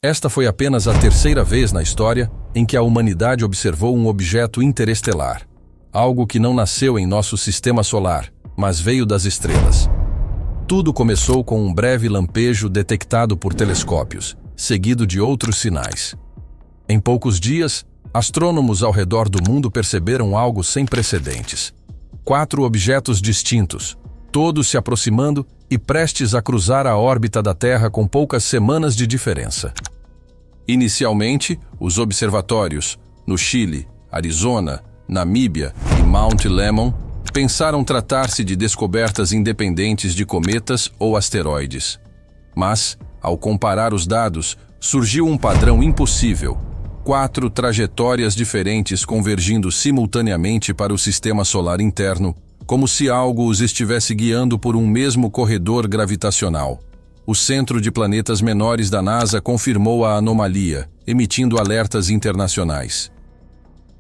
Esta foi apenas a terceira vez na história em que a humanidade observou um objeto interestelar, algo que não nasceu em nosso sistema solar, mas veio das estrelas. Tudo começou com um breve lampejo detectado por telescópios, seguido de outros sinais. Em poucos dias, astrônomos ao redor do mundo perceberam algo sem precedentes. 4 objetos distintos, todos se aproximando e prestes a cruzar a órbita da Terra com poucas semanas de diferença. Inicialmente, os observatórios no Chile, Arizona, Namíbia e Mount Lemmon pensaram tratar-se de descobertas independentes de cometas ou asteroides. Mas, ao comparar os dados, surgiu um padrão impossível: 4 trajetórias diferentes convergindo simultaneamente para o sistema solar interno, como se algo os estivesse guiando por um mesmo corredor gravitacional. O Centro de Planetas Menores da NASA confirmou a anomalia, emitindo alertas internacionais.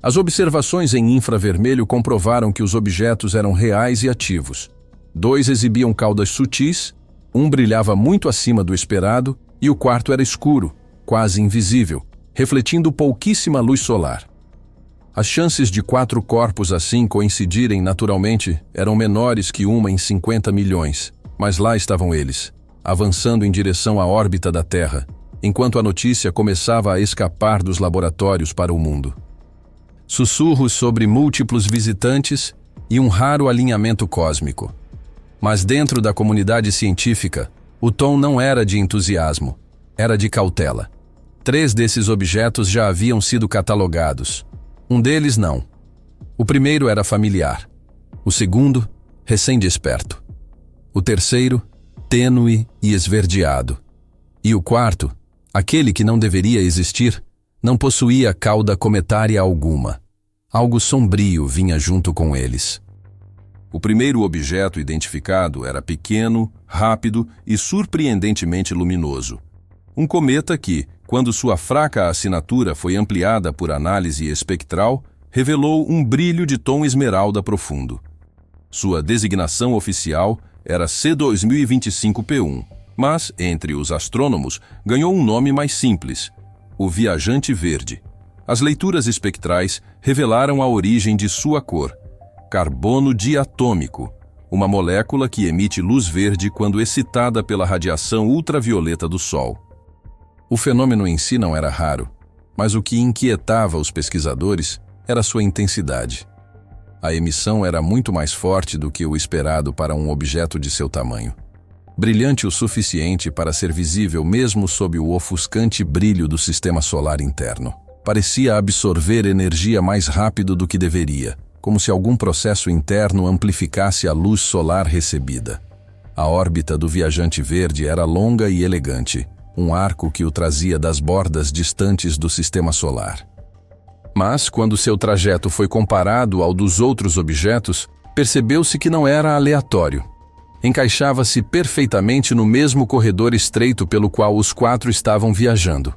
As observações em infravermelho comprovaram que os objetos eram reais e ativos. 2 exibiam caudas sutis, um brilhava muito acima do esperado e o quarto era escuro, quase invisível, refletindo pouquíssima luz solar. As chances de 4 corpos assim coincidirem naturalmente eram menores que 1 em 50 milhões, mas lá estavam eles, avançando em direção à órbita da Terra, enquanto a notícia começava a escapar dos laboratórios para o mundo. Sussurros sobre múltiplos visitantes e um raro alinhamento cósmico. Mas dentro da comunidade científica, o tom não era de entusiasmo, era de cautela. 3 desses objetos já haviam sido catalogados. Um deles não. O primeiro era familiar. O segundo, recém-desperto. O terceiro, tênue e esverdeado. E o quarto, aquele que não deveria existir, não possuía cauda cometária alguma. Algo sombrio vinha junto com eles. O primeiro objeto identificado era pequeno, rápido e surpreendentemente luminoso. Um cometa que, quando sua fraca assinatura foi ampliada por análise espectral, revelou um brilho de tom esmeralda profundo. Sua designação oficial era C2025P1, mas, entre os astrônomos, ganhou um nome mais simples: o Viajante Verde. As leituras espectrais revelaram a origem de sua cor: carbono diatômico, uma molécula que emite luz verde quando excitada pela radiação ultravioleta do Sol. O fenômeno em si não era raro, mas o que inquietava os pesquisadores era sua intensidade. A emissão era muito mais forte do que o esperado para um objeto de seu tamanho. Brilhante o suficiente para ser visível mesmo sob o ofuscante brilho do sistema solar interno. Parecia absorver energia mais rápido do que deveria, como se algum processo interno amplificasse a luz solar recebida. A órbita do Viajante Verde era longa e elegante, um arco que o trazia das bordas distantes do sistema solar. Mas, quando seu trajeto foi comparado ao dos outros objetos, percebeu-se que não era aleatório. Encaixava-se perfeitamente no mesmo corredor estreito pelo qual os 4 estavam viajando.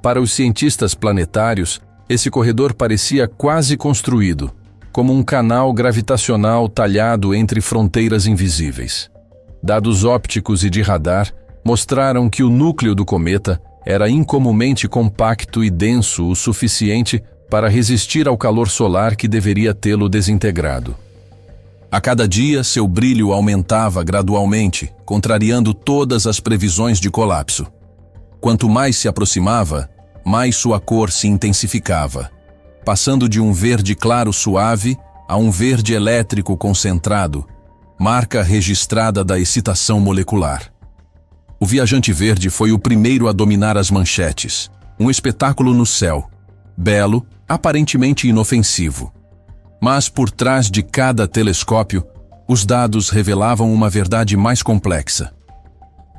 Para os cientistas planetários, esse corredor parecia quase construído, como um canal gravitacional talhado entre fronteiras invisíveis. Dados ópticos e de radar mostraram que o núcleo do cometa era incomumente compacto e denso o suficiente para resistir ao calor solar que deveria tê-lo desintegrado. A cada dia, seu brilho aumentava gradualmente, contrariando todas as previsões de colapso. Quanto mais se aproximava, mais sua cor se intensificava, passando de um verde claro suave a um verde elétrico concentrado, marca registrada da excitação molecular. O Viajante Verde foi o primeiro a dominar as manchetes, um espetáculo no céu, belo, aparentemente inofensivo. Mas por trás de cada telescópio, os dados revelavam uma verdade mais complexa.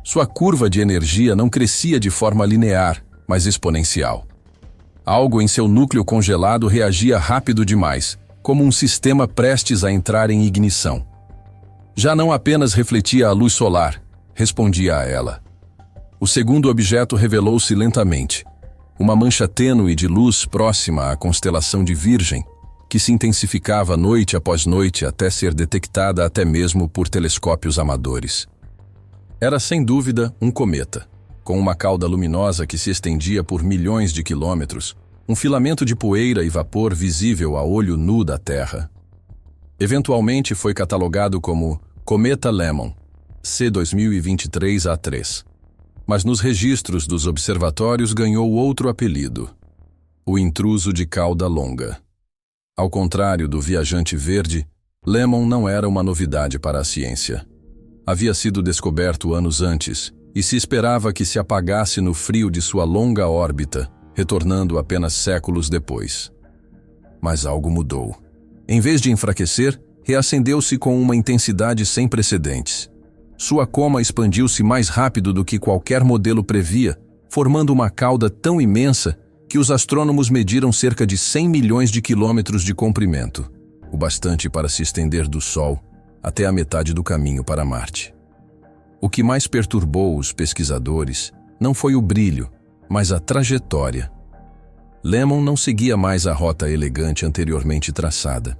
Sua curva de energia não crescia de forma linear, mas exponencial. Algo em seu núcleo congelado reagia rápido demais, como um sistema prestes a entrar em ignição. Já não apenas refletia a luz solar, respondia a ela. O segundo objeto revelou-se lentamente, uma mancha tênue de luz próxima à constelação de Virgem, que se intensificava noite após noite até ser detectada até mesmo por telescópios amadores. Era sem dúvida um cometa, com uma cauda luminosa que se estendia por milhões de quilômetros, um filamento de poeira e vapor visível a olho nu da Terra. Eventualmente foi catalogado como Cometa Lemmon, C2023A3, mas nos registros dos observatórios ganhou outro apelido, o intruso de cauda longa. Ao contrário do viajante verde, Lemmon não era uma novidade para a ciência. Havia sido descoberto anos antes e se esperava que se apagasse no frio de sua longa órbita, retornando apenas séculos depois. Mas algo mudou. Em vez de enfraquecer, reacendeu-se com uma intensidade sem precedentes. Sua coma expandiu-se mais rápido do que qualquer modelo previa, formando uma cauda tão imensa que os astrônomos mediram cerca de 100 milhões de quilômetros de comprimento, o bastante para se estender do Sol até a metade do caminho para Marte. O que mais perturbou os pesquisadores não foi o brilho, mas a trajetória. Lemmon não seguia mais a rota elegante anteriormente traçada.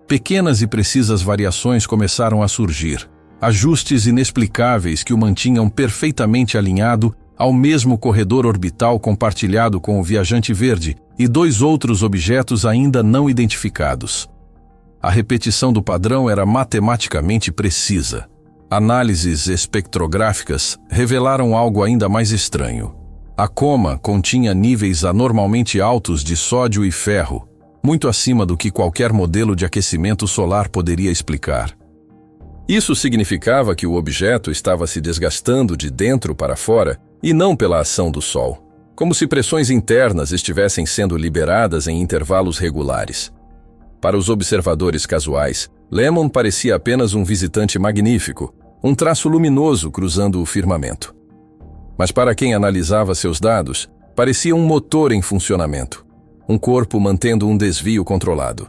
Pequenas e precisas variações começaram a surgir, ajustes inexplicáveis que o mantinham perfeitamente alinhado ao mesmo corredor orbital compartilhado com o viajante verde e dois outros objetos ainda não identificados. A repetição do padrão era matematicamente precisa. Análises espectrográficas revelaram algo ainda mais estranho. A coma continha níveis anormalmente altos de sódio e ferro, muito acima do que qualquer modelo de aquecimento solar poderia explicar. Isso significava que o objeto estava se desgastando de dentro para fora e não pela ação do Sol, como se pressões internas estivessem sendo liberadas em intervalos regulares. Para os observadores casuais, Lemmon parecia apenas um visitante magnífico, um traço luminoso cruzando o firmamento. Mas para quem analisava seus dados, parecia um motor em funcionamento, um corpo mantendo um desvio controlado.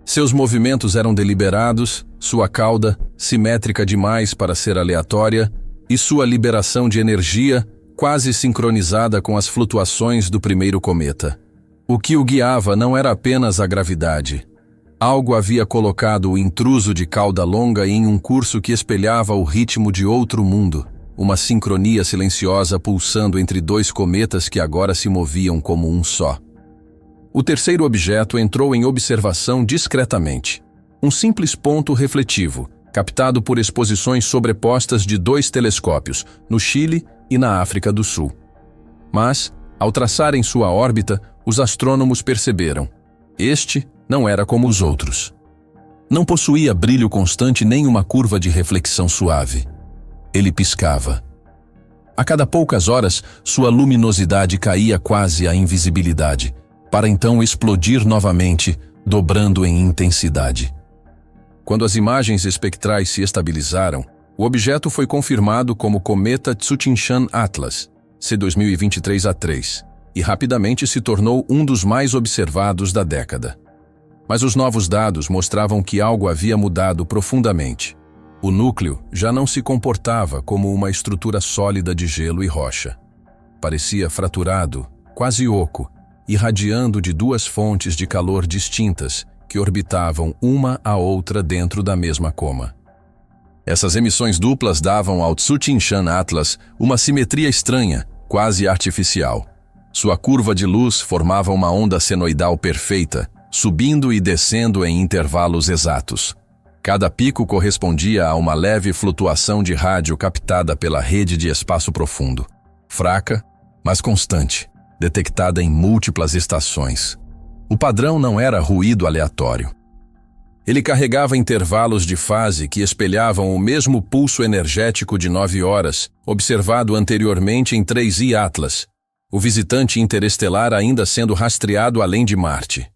Seus movimentos eram deliberados, sua cauda, simétrica demais para ser aleatória, e sua liberação de energia quase sincronizada com as flutuações do primeiro cometa. O que o guiava não era apenas a gravidade. Algo havia colocado o intruso de cauda longa em um curso que espelhava o ritmo de outro mundo, uma sincronia silenciosa pulsando entre dois cometas que agora se moviam como um só. O terceiro objeto entrou em observação discretamente. Um simples ponto refletivo, captado por exposições sobrepostas de dois telescópios, no Chile e na África do Sul. Mas, ao traçarem sua órbita, os astrônomos perceberam: este não era como os outros. Não possuía brilho constante nem uma curva de reflexão suave. Ele piscava. A cada poucas horas, sua luminosidade caía quase à invisibilidade, para então explodir novamente, dobrando em intensidade. Quando as imagens espectrais se estabilizaram, o objeto foi confirmado como Cometa Tsuchinshan Atlas, C2023A3, e rapidamente se tornou um dos mais observados da década. Mas os novos dados mostravam que algo havia mudado profundamente. O núcleo já não se comportava como uma estrutura sólida de gelo e rocha. Parecia fraturado, quase oco, irradiando de duas fontes de calor distintas que orbitavam uma a outra dentro da mesma coma. Essas emissões duplas davam ao Tsuchinshan Atlas uma simetria estranha, quase artificial. Sua curva de luz formava uma onda senoidal perfeita, subindo e descendo em intervalos exatos. Cada pico correspondia a uma leve flutuação de rádio captada pela rede de espaço profundo, fraca, mas constante, detectada em múltiplas estações. O padrão não era ruído aleatório. Ele carregava intervalos de fase que espelhavam o mesmo pulso energético de 9 horas, observado anteriormente em 3I Atlas, o visitante interestelar ainda sendo rastreado além de Marte.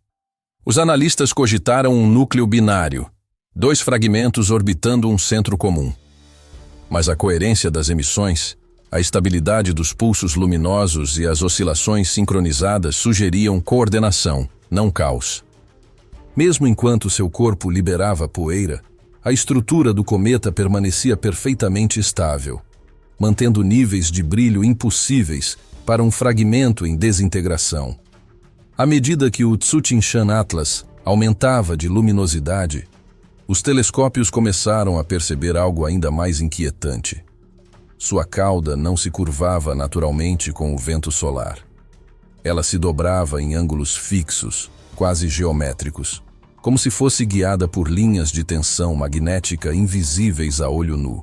Os analistas cogitaram um núcleo binário, 2 fragmentos orbitando um centro comum. Mas a coerência das emissões, a estabilidade dos pulsos luminosos e as oscilações sincronizadas sugeriam coordenação, não caos. Mesmo enquanto seu corpo liberava poeira, a estrutura do cometa permanecia perfeitamente estável, mantendo níveis de brilho impossíveis para um fragmento em desintegração. À medida que o Tsuchinshan Atlas aumentava de luminosidade, os telescópios começaram a perceber algo ainda mais inquietante. Sua cauda não se curvava naturalmente com o vento solar. Ela se dobrava em ângulos fixos, quase geométricos, como se fosse guiada por linhas de tensão magnética invisíveis a olho nu.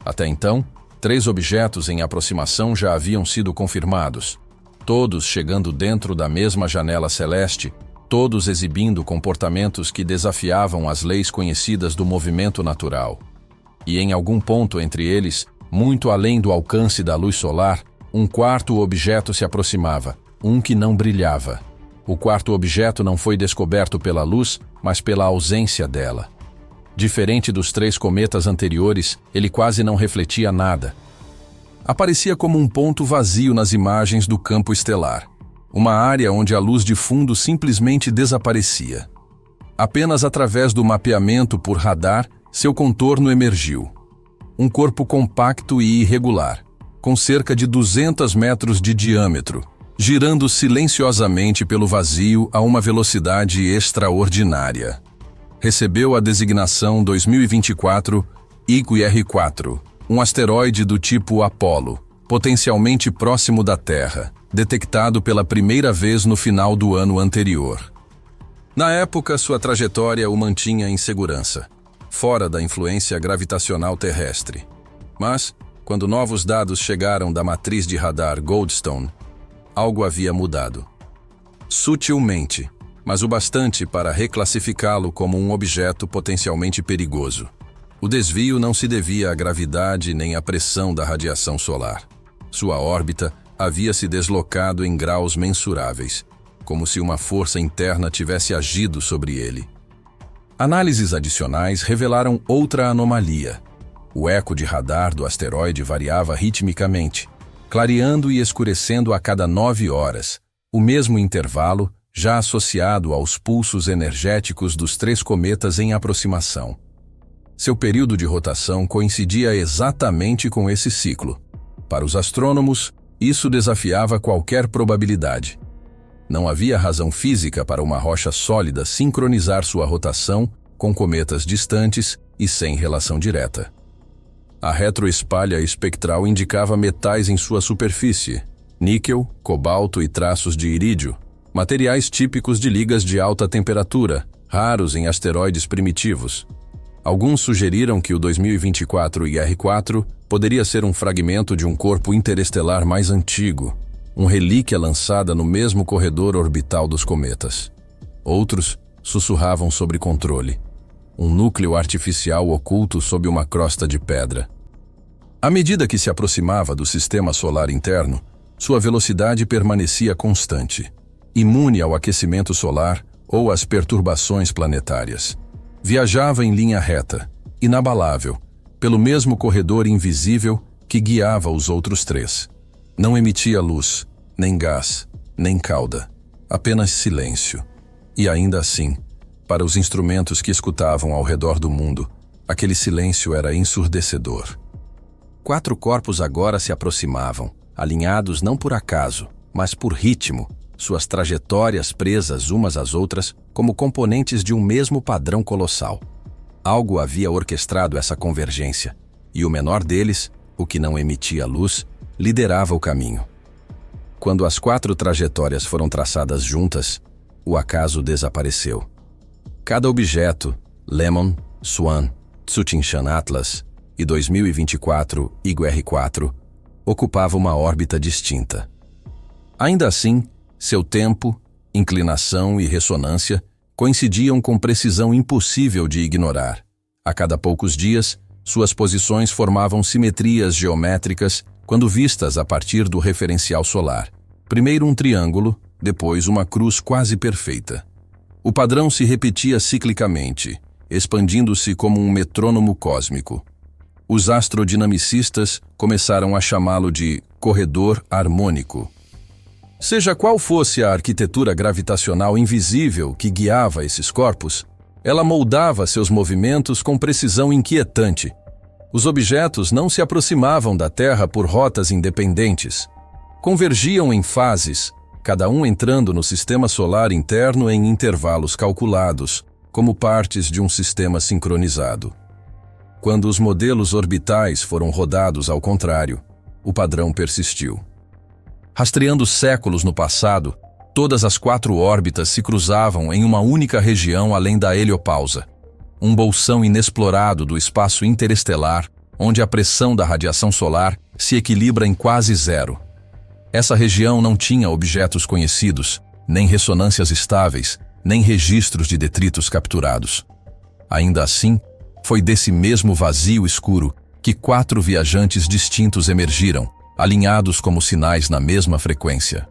Até então, 3 objetos em aproximação já haviam sido confirmados, todos chegando dentro da mesma janela celeste, todos exibindo comportamentos que desafiavam as leis conhecidas do movimento natural. E em algum ponto entre eles, muito além do alcance da luz solar, um quarto objeto se aproximava, um que não brilhava. O quarto objeto não foi descoberto pela luz, mas pela ausência dela. Diferente dos 3 cometas anteriores, ele quase não refletia nada. Aparecia como um ponto vazio nas imagens do campo estelar, uma área onde a luz de fundo simplesmente desaparecia. Apenas através do mapeamento por radar, seu contorno emergiu. Um corpo compacto e irregular, com cerca de 200 metros de diâmetro, girando silenciosamente pelo vazio a uma velocidade extraordinária. Recebeu a designação 2024 IGUR-4, um asteroide do tipo Apollo, potencialmente próximo da Terra, detectado pela primeira vez no final do ano anterior. Na época, sua trajetória o mantinha em segurança, fora da influência gravitacional terrestre. Mas, quando novos dados chegaram da matriz de radar Goldstone, algo havia mudado. Sutilmente, mas o bastante para reclassificá-lo como um objeto potencialmente perigoso. O desvio não se devia à gravidade nem à pressão da radiação solar. Sua órbita havia se deslocado em graus mensuráveis, como se uma força interna tivesse agido sobre ele. Análises adicionais revelaram outra anomalia. O eco de radar do asteroide variava ritmicamente, clareando e escurecendo a cada 9 horas, o mesmo intervalo já associado aos pulsos energéticos dos 3 cometas em aproximação. Seu período de rotação coincidia exatamente com esse ciclo. Para os astrônomos, isso desafiava qualquer probabilidade. Não havia razão física para uma rocha sólida sincronizar sua rotação com cometas distantes e sem relação direta. A retroespalha espectral indicava metais em sua superfície, níquel, cobalto e traços de irídio, materiais típicos de ligas de alta temperatura, raros em asteroides primitivos. Alguns sugeriram que o 2024 IR-4 poderia ser um fragmento de um corpo interestelar mais antigo, uma relíquia lançada no mesmo corredor orbital dos cometas. Outros sussurravam sobre controle, um núcleo artificial oculto sob uma crosta de pedra. À medida que se aproximava do sistema solar interno, sua velocidade permanecia constante, imune ao aquecimento solar ou às perturbações planetárias. Viajava em linha reta, inabalável, pelo mesmo corredor invisível que guiava os outros 3. Não emitia luz, nem gás, nem cauda, apenas silêncio. E ainda assim, para os instrumentos que escutavam ao redor do mundo, aquele silêncio era ensurdecedor. 4 corpos agora se aproximavam, alinhados não por acaso, mas por ritmo, suas trajetórias presas umas às outras como componentes de um mesmo padrão colossal. Algo havia orquestrado essa convergência, e o menor deles, o que não emitia luz, liderava o caminho. Quando as 4 trajetórias foram traçadas juntas, o acaso desapareceu. Cada objeto, Lemon, Swan, Tsuchinshan Atlas e 2024 IGUR-4, ocupava uma órbita distinta. Ainda assim, seu tempo, inclinação e ressonância coincidiam com precisão impossível de ignorar. A cada poucos dias, suas posições formavam simetrias geométricas quando vistas a partir do referencial solar. Primeiro um triângulo, depois uma cruz quase perfeita. O padrão se repetia ciclicamente, expandindo-se como um metrônomo cósmico. Os astrodinamicistas começaram a chamá-lo de corredor harmônico. Seja qual fosse a arquitetura gravitacional invisível que guiava esses corpos, ela moldava seus movimentos com precisão inquietante. Os objetos não se aproximavam da Terra por rotas independentes. Convergiam em fases, cada um entrando no sistema solar interno em intervalos calculados, como partes de um sistema sincronizado. Quando os modelos orbitais foram rodados ao contrário, o padrão persistiu. Rastreando séculos no passado, todas as 4 órbitas se cruzavam em uma única região além da heliopausa, um bolsão inexplorado do espaço interestelar, onde a pressão da radiação solar se equilibra em quase zero. Essa região não tinha objetos conhecidos, nem ressonâncias estáveis, nem registros de detritos capturados. Ainda assim, foi desse mesmo vazio escuro que 4 viajantes distintos emergiram, alinhados como sinais na mesma frequência.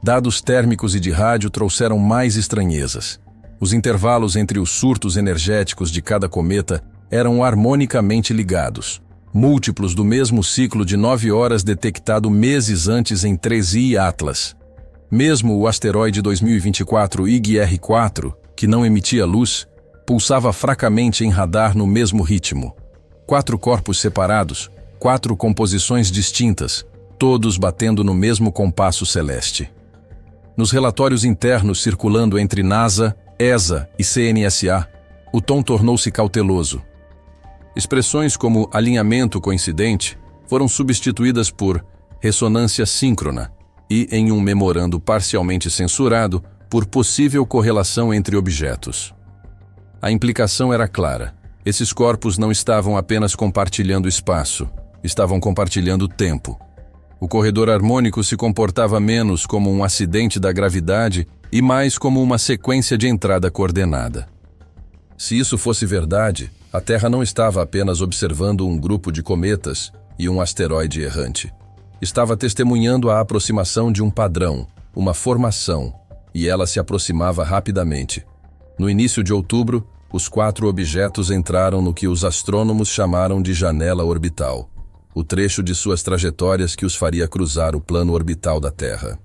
Dados térmicos e de rádio trouxeram mais estranhezas. Os intervalos entre os surtos energéticos de cada cometa eram harmonicamente ligados, múltiplos do mesmo ciclo de 9 horas detectado meses antes em 3I Atlas. Mesmo o asteroide 2024 IG-R4, que não emitia luz, pulsava fracamente em radar no mesmo ritmo. 4 corpos separados, 4 composições distintas, todos batendo no mesmo compasso celeste. Nos relatórios internos circulando entre NASA, ESA e CNSA, o tom tornou-se cauteloso. Expressões como alinhamento coincidente foram substituídas por ressonância síncrona e, em um memorando parcialmente censurado, por possível correlação entre objetos. A implicação era clara. Esses corpos não estavam apenas compartilhando espaço, estavam compartilhando tempo. O corredor harmônico se comportava menos como um acidente da gravidade e mais como uma sequência de entrada coordenada. Se isso fosse verdade, a Terra não estava apenas observando um grupo de cometas e um asteroide errante. Estava testemunhando a aproximação de um padrão, uma formação, e ela se aproximava rapidamente. No início de outubro, os 4 objetos entraram no que os astrônomos chamaram de janela orbital, o trecho de suas trajetórias que os faria cruzar o plano orbital da Terra.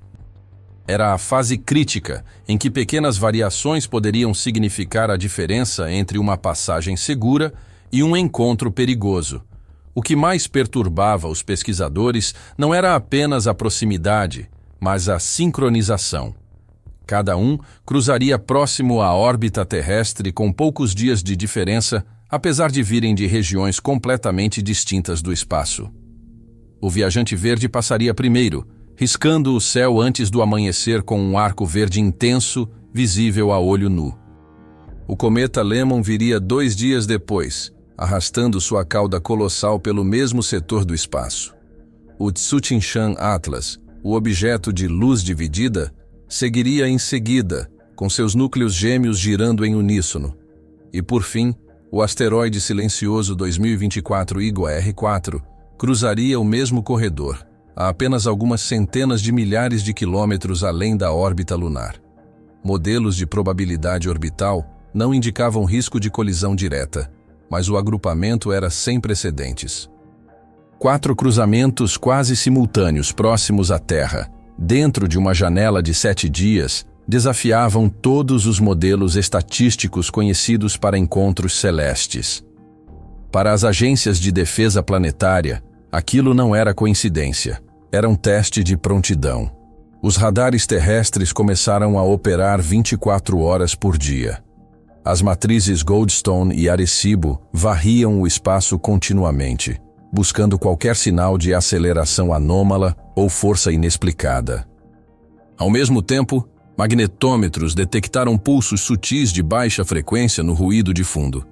Era a fase crítica, em que pequenas variações poderiam significar a diferença entre uma passagem segura e um encontro perigoso. O que mais perturbava os pesquisadores não era apenas a proximidade, mas a sincronização. Cada um cruzaria próximo à órbita terrestre com poucos dias de diferença, apesar de virem de regiões completamente distintas do espaço. O viajante verde passaria primeiro, riscando o céu antes do amanhecer com um arco verde intenso, visível a olho nu. O cometa Lemmon viria 2 dias depois, arrastando sua cauda colossal pelo mesmo setor do espaço. O Tsuchinshan Atlas, o objeto de luz dividida, seguiria em seguida, com seus núcleos gêmeos girando em uníssono. E, por fim, o asteroide silencioso 2024 IG-R4 cruzaria o mesmo corredor, a apenas algumas centenas de milhares de quilômetros além da órbita lunar. Modelos de probabilidade orbital não indicavam risco de colisão direta, mas o agrupamento era sem precedentes. 4 cruzamentos quase simultâneos próximos à Terra, dentro de uma janela de 7 dias, desafiavam todos os modelos estatísticos conhecidos para encontros celestes. Para as agências de defesa planetária, aquilo não era coincidência, era um teste de prontidão. Os radares terrestres começaram a operar 24 horas por dia. As matrizes Goldstone e Arecibo varriam o espaço continuamente, buscando qualquer sinal de aceleração anômala ou força inexplicada. Ao mesmo tempo, magnetômetros detectaram pulsos sutis de baixa frequência no ruído de fundo.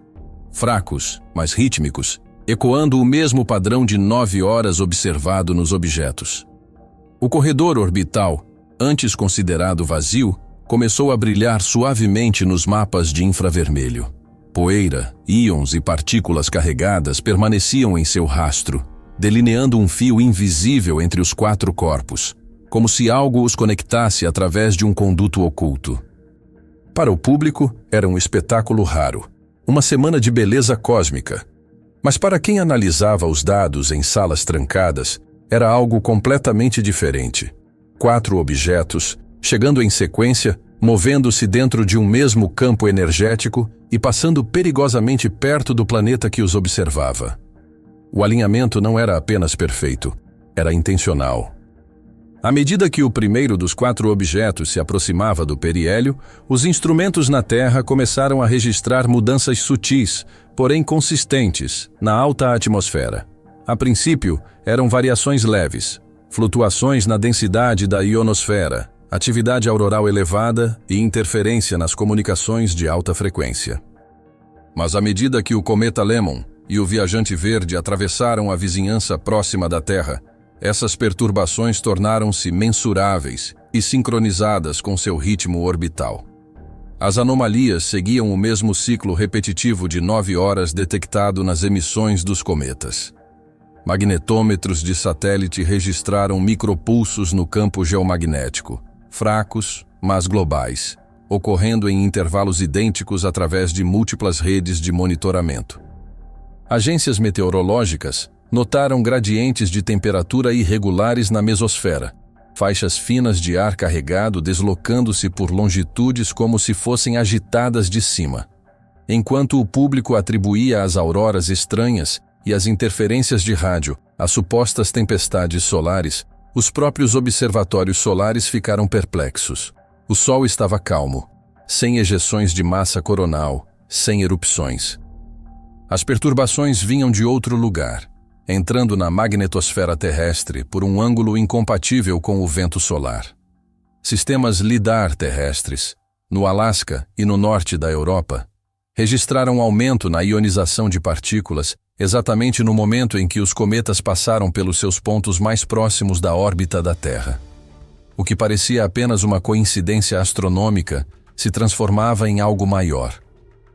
Fracos, mas rítmicos, ecoando o mesmo padrão de 9 horas observado nos objetos. O corredor orbital, antes considerado vazio, começou a brilhar suavemente nos mapas de infravermelho. Poeira, íons e partículas carregadas permaneciam em seu rastro, delineando um fio invisível entre os 4 corpos, como se algo os conectasse através de um conduto oculto. Para o público, era um espetáculo raro, uma semana de beleza cósmica. Mas para quem analisava os dados em salas trancadas, era algo completamente diferente. 4 objetos, chegando em sequência, movendo-se dentro de um mesmo campo energético e passando perigosamente perto do planeta que os observava. O alinhamento não era apenas perfeito, era intencional. À medida que o primeiro dos 4 objetos se aproximava do periélio, os instrumentos na Terra começaram a registrar mudanças sutis, porém consistentes, na alta atmosfera. A princípio, eram variações leves, flutuações na densidade da ionosfera, atividade auroral elevada e interferência nas comunicações de alta frequência. Mas à medida que o cometa Lemmon e o viajante verde atravessaram a vizinhança próxima da Terra, essas perturbações tornaram-se mensuráveis e sincronizadas com seu ritmo orbital. As anomalias seguiam o mesmo ciclo repetitivo de 9 horas detectado nas emissões dos cometas. Magnetômetros de satélite registraram micropulsos no campo geomagnético, fracos, mas globais, ocorrendo em intervalos idênticos através de múltiplas redes de monitoramento. Agências meteorológicas notaram gradientes de temperatura irregulares na mesosfera, faixas finas de ar carregado deslocando-se por longitudes como se fossem agitadas de cima. Enquanto o público atribuía às auroras estranhas e às interferências de rádio às supostas tempestades solares, os próprios observatórios solares ficaram perplexos. O Sol estava calmo, sem ejeções de massa coronal, sem erupções. As perturbações vinham de outro lugar, entrando na magnetosfera terrestre por um ângulo incompatível com o vento solar. Sistemas LIDAR terrestres, no Alasca e no norte da Europa, registraram aumento na ionização de partículas exatamente no momento em que os cometas passaram pelos seus pontos mais próximos da órbita da Terra. O que parecia apenas uma coincidência astronômica se transformava em algo maior,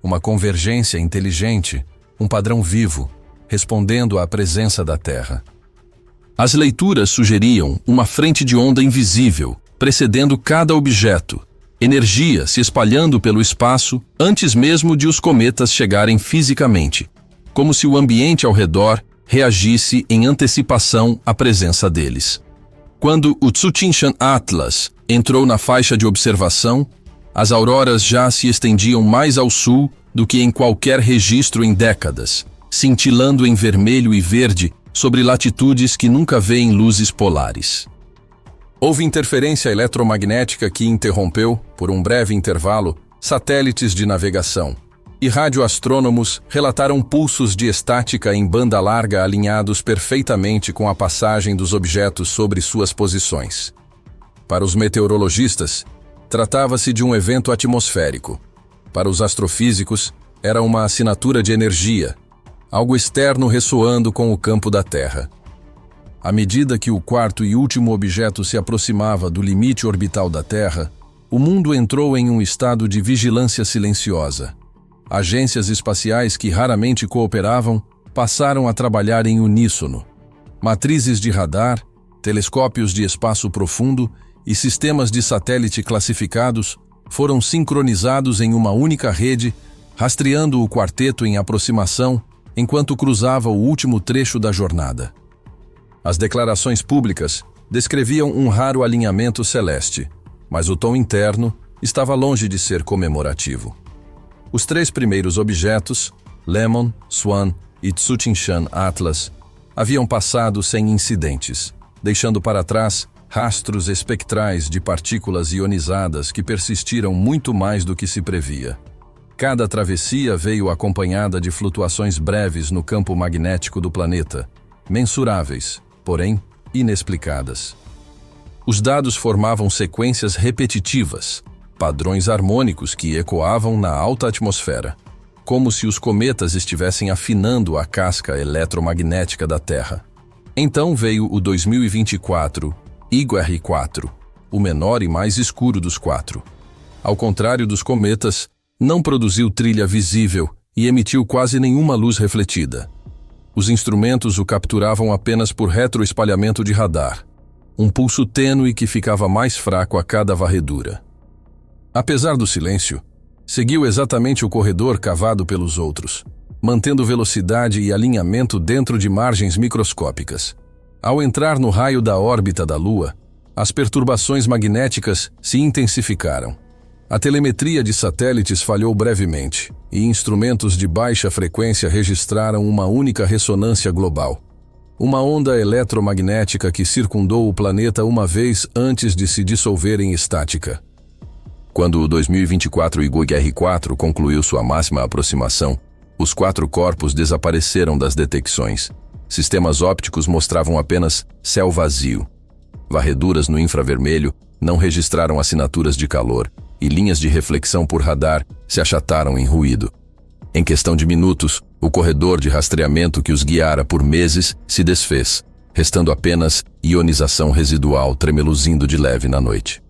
uma convergência inteligente, um padrão vivo, respondendo à presença da Terra. As leituras sugeriam uma frente de onda invisível, precedendo cada objeto, energia se espalhando pelo espaço antes mesmo de os cometas chegarem fisicamente, como se o ambiente ao redor reagisse em antecipação à presença deles. Quando o Tsuchinshan Atlas entrou na faixa de observação, as auroras já se estendiam mais ao sul do que em qualquer registro em décadas, cintilando em vermelho e verde sobre latitudes que nunca vêem luzes polares. Houve interferência eletromagnética que interrompeu, por um breve intervalo, satélites de navegação, e radioastrônomos relataram pulsos de estática em banda larga alinhados perfeitamente com a passagem dos objetos sobre suas posições. Para os meteorologistas, tratava-se de um evento atmosférico. Para os astrofísicos, era uma assinatura de energia, algo externo ressoando com o campo da Terra. À medida que o quarto e último objeto se aproximava do limite orbital da Terra, o mundo entrou em um estado de vigilância silenciosa. Agências espaciais que raramente cooperavam passaram a trabalhar em uníssono. Matrizes de radar, telescópios de espaço profundo e sistemas de satélite classificados foram sincronizados em uma única rede, rastreando o quarteto em aproximação enquanto cruzava o último trecho da jornada. As declarações públicas descreviam um raro alinhamento celeste, mas o tom interno estava longe de ser comemorativo. Os 3 primeiros objetos, Lemmon, Swan e Tsuchinshan Atlas, haviam passado sem incidentes, deixando para trás rastros espectrais de partículas ionizadas que persistiram muito mais do que se previa. Cada travessia veio acompanhada de flutuações breves no campo magnético do planeta, mensuráveis, porém inexplicadas. Os dados formavam sequências repetitivas, padrões harmônicos que ecoavam na alta atmosfera, como se os cometas estivessem afinando a casca eletromagnética da Terra. Então veio o 2024 IGOR-4, o menor e mais escuro dos 4. Ao contrário dos cometas, não produziu trilha visível e emitiu quase nenhuma luz refletida. Os instrumentos o capturavam apenas por retroespalhamento de radar, um pulso tênue que ficava mais fraco a cada varredura. Apesar do silêncio, seguiu exatamente o corredor cavado pelos outros, mantendo velocidade e alinhamento dentro de margens microscópicas. Ao entrar no raio da órbita da Lua, as perturbações magnéticas se intensificaram. A telemetria de satélites falhou brevemente, e instrumentos de baixa frequência registraram uma única ressonância global. Uma onda eletromagnética que circundou o planeta uma vez antes de se dissolver em estática. Quando o 2024 IGOR-4 concluiu sua máxima aproximação, Os 4 corpos desapareceram das detecções. Sistemas ópticos mostravam apenas céu vazio. Varreduras no infravermelho não registraram assinaturas de calor e linhas de reflexão por radar se achataram em ruído. Em questão de minutos, o corredor de rastreamento que os guiara por meses se desfez, restando apenas ionização residual tremeluzindo de leve na noite.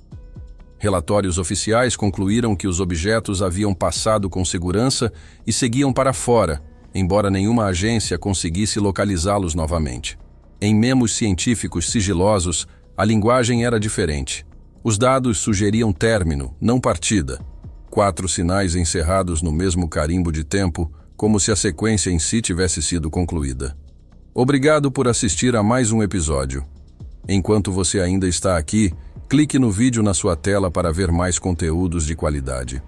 Relatórios oficiais concluíram que os objetos haviam passado com segurança e seguiam para fora, embora nenhuma agência conseguisse localizá-los novamente. Em memos científicos sigilosos, a linguagem era diferente. Os dados sugeriam término, não partida. 4 sinais encerrados no mesmo carimbo de tempo, como se a sequência em si tivesse sido concluída. Obrigado por assistir a mais um episódio. Enquanto você ainda está aqui, clique no vídeo na sua tela para ver mais conteúdos de qualidade.